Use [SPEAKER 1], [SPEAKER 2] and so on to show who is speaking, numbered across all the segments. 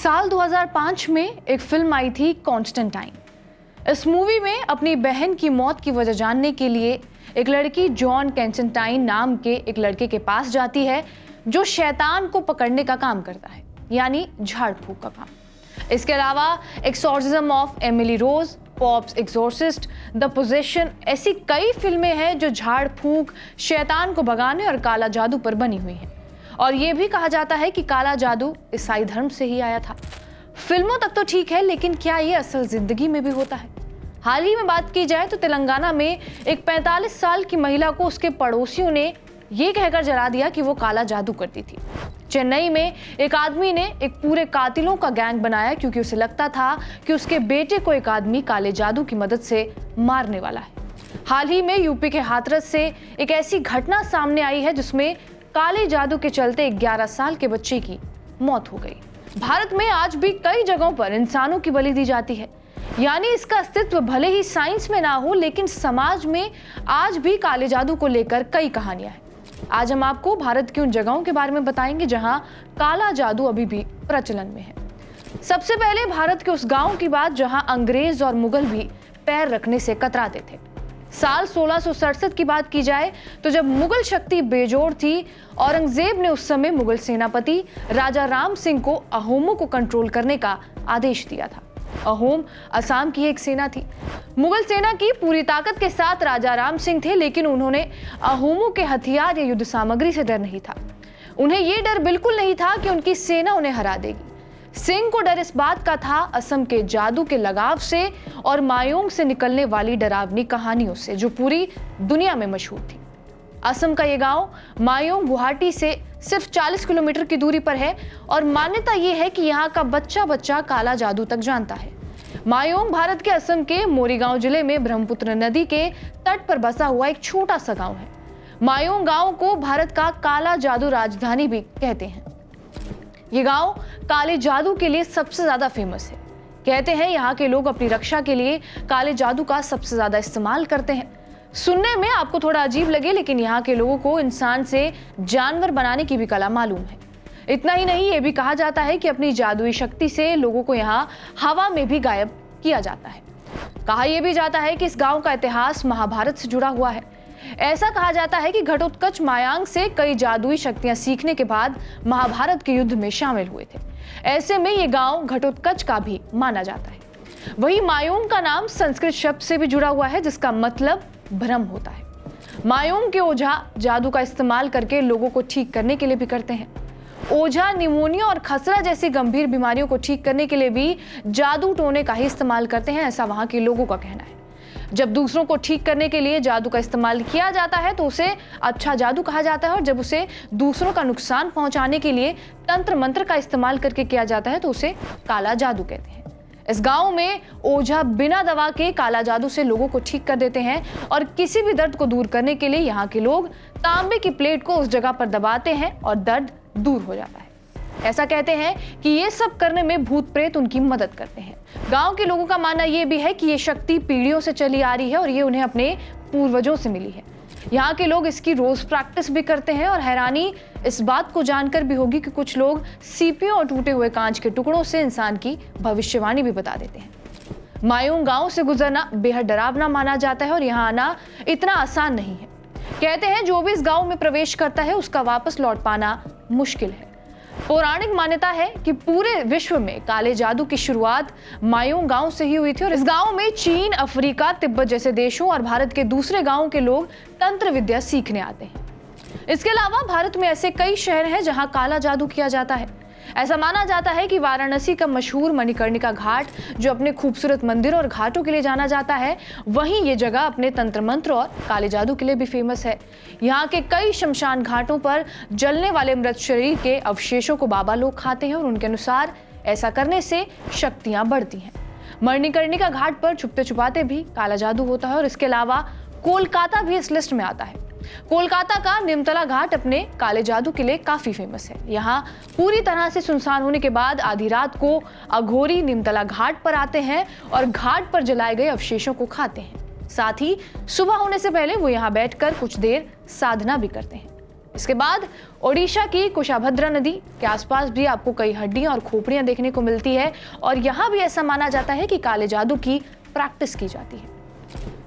[SPEAKER 1] साल 2005 में एक फिल्म आई थी कॉन्स्टेंटाइन। इस मूवी में अपनी बहन की मौत की वजह जानने के लिए एक लड़की जॉन कॉन्स्टेंटाइन नाम के एक लड़के के पास जाती है जो शैतान को पकड़ने का काम करता है, यानी झाड़ फूक का काम। इसके अलावा exorcism of Emily Rose, Pope's exorcist, the possession, ऐसी कई फिल्में हैं जो झाड़ फूक, शैतान को भगाने और काला जादू पर बनी हुई हैं। और ये भी कहा जाता है कि काला जादू ईसाई धर्म से ही आया था। फिल्मों तक तो ठीक है, लेकिन क्या ये असल जिंदगी में भी होता है? हाल ही में बात की जाए तो तेलंगाना में एक 45 साल की महिला को उसके पड़ोसियों ने ये कहकर जला दिया कि वो काला जादू करती थी। चेन्नई में एक आदमी ने एक पूरे कातिलों का गैंग बनाया क्योंकि उसे लगता था कि उसके बेटे को एक आदमी काले जादू की मदद से मारने वाला है। हाल ही में यूपी के हाथरस से एक ऐसी घटना सामने आई है जिसमें काले जादू के चलते 11 साल के बच्चे की मौत हो गई। भारत में आज भी कई जगहों पर इंसानों की बलि दी जाती है, यानी इसका अस्तित्व भले ही साइंस में ना हो, लेकिन समाज में आज भी काले जादू को लेकर कई कहानियां हैं। आज हम आपको भारत की उन जगहों के बारे में बताएंगे जहां काला जादू अभी भी प्रचलन में है। सबसे पहले भारत के उस गांव की बात जहां अंग्रेज और मुगल भी पैर रखने से कतराते थे। साल 1667 की बात की जाए तो जब मुगल शक्ति बेजोड़ थी, औरंगजेब ने उस समय मुगल सेनापति राजा राम सिंह को अहोमों को कंट्रोल करने का आदेश दिया था। अहोम असम की एक सेना थी। मुगल सेना की पूरी ताकत के साथ राजा राम सिंह थे, लेकिन उन्होंने अहोमों के हथियार या युद्ध सामग्री से डर नहीं था। उन्हें यह डर बिल्कुल नहीं था कि उनकी सेना उन्हें हरा देगी। सिंह को डर इस बात का था असम के जादू के लगाव से और मायोंग से निकलने वाली डरावनी कहानियों से, जो पूरी दुनिया में मशहूर थी। असम का ये गांव मायोंग गुवाहाटी से सिर्फ 40 किलोमीटर की दूरी पर है और मान्यता ये है कि यहाँ का बच्चा बच्चा काला जादू तक जानता है। मायोंग भारत के असम के मोरीगांव जिले में ब्रह्मपुत्र नदी के तट पर बसा हुआ एक छोटा सा गांव है। मायोंग गांव को भारत का काला जादू राजधानी भी कहते हैं। ये गांव काले जादू के लिए सबसे ज्यादा फेमस है। कहते हैं यहाँ के लोग अपनी रक्षा के लिए काले जादू का सबसे ज्यादा इस्तेमाल करते हैं। सुनने में आपको थोड़ा अजीब लगे, लेकिन यहाँ के लोगों को इंसान से जानवर बनाने की भी कला मालूम है। इतना ही नहीं, ये भी कहा जाता है कि अपनी जादुई शक्ति से लोगों को यहाँ हवा में भी गायब किया जाता है। कहा यह भी जाता है कि इस गांव का इतिहास महाभारत से जुड़ा हुआ है। ऐसा कहा जाता है कि घटोत्कच मायांग से कई जादुई शक्तियां सीखने के बाद महाभारत के युद्ध में शामिल हुए थे। ऐसे में ये गांव घटोत्कच का भी माना जाता है। वही मायोंग का नाम संस्कृत शब्द से भी जुड़ा हुआ है जिसका मतलब भ्रम होता है। मायोंग के ओझा जादू का इस्तेमाल करके लोगों को ठीक करने के लिए भी करते हैं। ओझा निमोनिया और खसरा जैसी गंभीर बीमारियों को ठीक करने के लिए भी जादू टोने का ही इस्तेमाल करते हैं, ऐसा वहां के लोगों का कहना है। जब दूसरों को ठीक करने के लिए जादू का इस्तेमाल किया जाता है तो उसे अच्छा जादू कहा जाता है, और जब उसे दूसरों का नुकसान पहुंचाने के लिए तंत्र मंत्र का इस्तेमाल करके किया जाता है तो उसे काला जादू कहते हैं। इस गांव में ओझा बिना दवा के काला जादू से लोगों को ठीक कर देते हैं, और किसी भी दर्द को दूर करने के लिए यहाँ के लोग तांबे की प्लेट को उस जगह पर दबाते हैं और दर्द दूर हो जाता है। ऐसा कहते हैं कि ये सब करने में भूत प्रेत उनकी मदद करते हैं। गांव के लोगों का मानना यह भी है कि ये शक्ति पीढ़ियों से चली आ रही है और ये उन्हें अपने पूर्वजों से मिली है। यहाँ के लोग इसकी रोज प्रैक्टिस भी करते हैं, और हैरानी इस बात को जानकर भी होगी कि कुछ लोग सीपियों और टूटे हुए कांच के टुकड़ों से इंसान की भविष्यवाणी भी बता देते हैं। मायोंग गांव से गुजरना बेहद डरावना माना जाता है और यहाँ आना इतना आसान नहीं है। कहते हैं जो भी इस गांव में प्रवेश करता है उसका वापस लौट पाना मुश्किल है। पौराणिक मान्यता है कि पूरे विश्व में काले जादू की शुरुआत मायोंग गांव से ही हुई थी, और इस गांव में चीन, अफ्रीका, तिब्बत जैसे देशों और भारत के दूसरे गांवों के लोग तंत्र विद्या सीखने आते हैं। इसके अलावा भारत में ऐसे कई शहर हैं जहां काला जादू किया जाता है। ऐसा माना जाता है कि वाराणसी का मशहूर मणिकर्णिका घाट, जो अपने खूबसूरत मंदिरों और घाटों के लिए जाना जाता है, वहीं ये जगह अपने तंत्र मंत्र और काले जादू के लिए भी फेमस है। यहाँ के कई शमशान घाटों पर जलने वाले मृत शरीर के अवशेषों को बाबा लोग खाते हैं, और उनके अनुसार ऐसा करने से शक्तियां बढ़ती हैं। मणिकर्णिका घाट पर छुपते छुपाते भी काला जादू होता है, और इसके अलावा कोलकाता भी इस लिस्ट में आता है। कोलकाता का निमतला घाट अपने काले जादू के लिए काफी फेमस है। यहाँ पूरी तरह से सुनसान होने के बाद आधी रात को अघोरी निमतला घाट पर आते हैं और घाट पर जलाए गए अवशेषों को खाते हैं। साथ ही सुबह होने से पहले वो यहाँ बैठकर कुछ देर साधना भी करते हैं। इसके बाद ओडिशा की कुशाभद्रा नदी के आसपास भी आपको कई हड्डियां और खोपड़ियां देखने को मिलती है और यहां भी ऐसा माना जाता है कि काले जादू की प्रैक्टिस की जाती है।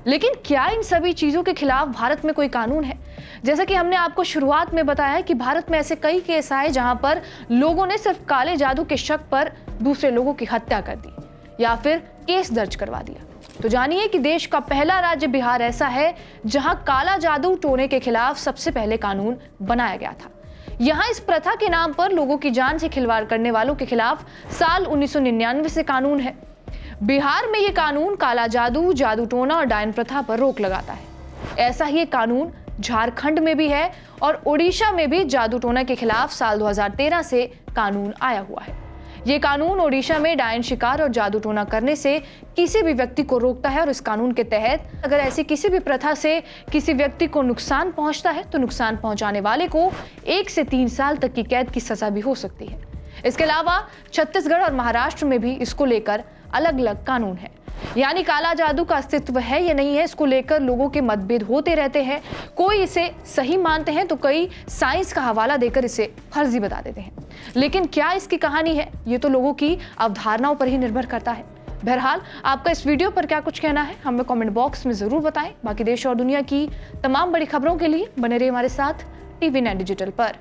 [SPEAKER 1] लेकिन क्या इन सभी चीजों के खिलाफ भारत में कोई कानून है? जैसा कि हमने आपको शुरुआत में बताया कि भारत में ऐसे कई केस आए जहां पर लोगों ने सिर्फ काले जादू के शक पर दूसरे लोगों की हत्या कर दी या फिर केस दर्ज करवा दिया। तो जानिए कि देश का पहला राज्य बिहार ऐसा है जहां काला जादू टोने के खिलाफ सबसे पहले कानून बनाया गया था। यहां इस प्रथा के नाम पर लोगों की जान से खिलवाड़ करने वालों के खिलाफ साल 1999 से कानून है। बिहार में यह कानून काला जादू, जादू टोना और डायन प्रथा पर रोक लगाता है। ऐसा ही एक कानून झारखंड में भी है और ओडिशा में भी जादू टोना के खिलाफ साल 2013 से कानून आया हुआ है। ये कानून ओडिशा में डायन शिकार और जादू टोना करने से किसी भी व्यक्ति को रोकता है और इस कानून के तहत अगर ऐसी किसी भी प्रथा से किसी व्यक्ति को नुकसान पहुंचता है तो नुकसान पहुंचाने वाले को 1 से 3 साल तक की कैद की सजा भी हो सकती है। इसके अलावा छत्तीसगढ़ और महाराष्ट्र में भी इसको लेकर अलग अलग कानून है। यानी काला जादू का अस्तित्व है या नहीं है, इसको लेकर लोगों के मतभेद होते रहते हैं। कोई इसे सही मानते हैं तो कई साइंस का हवाला देकर इसे फर्जी बता देते हैं। लेकिन क्या इसकी कहानी है, ये तो लोगों की अवधारणाओं पर ही निर्भर करता है। बहरहाल आपका इस वीडियो पर क्या कुछ कहना है हमें कमेंट बॉक्स में जरूर बताएं। बाकी देश और दुनिया की तमाम बड़ी खबरों के लिए बने रहिए हमारे साथ TV9 डिजिटल पर।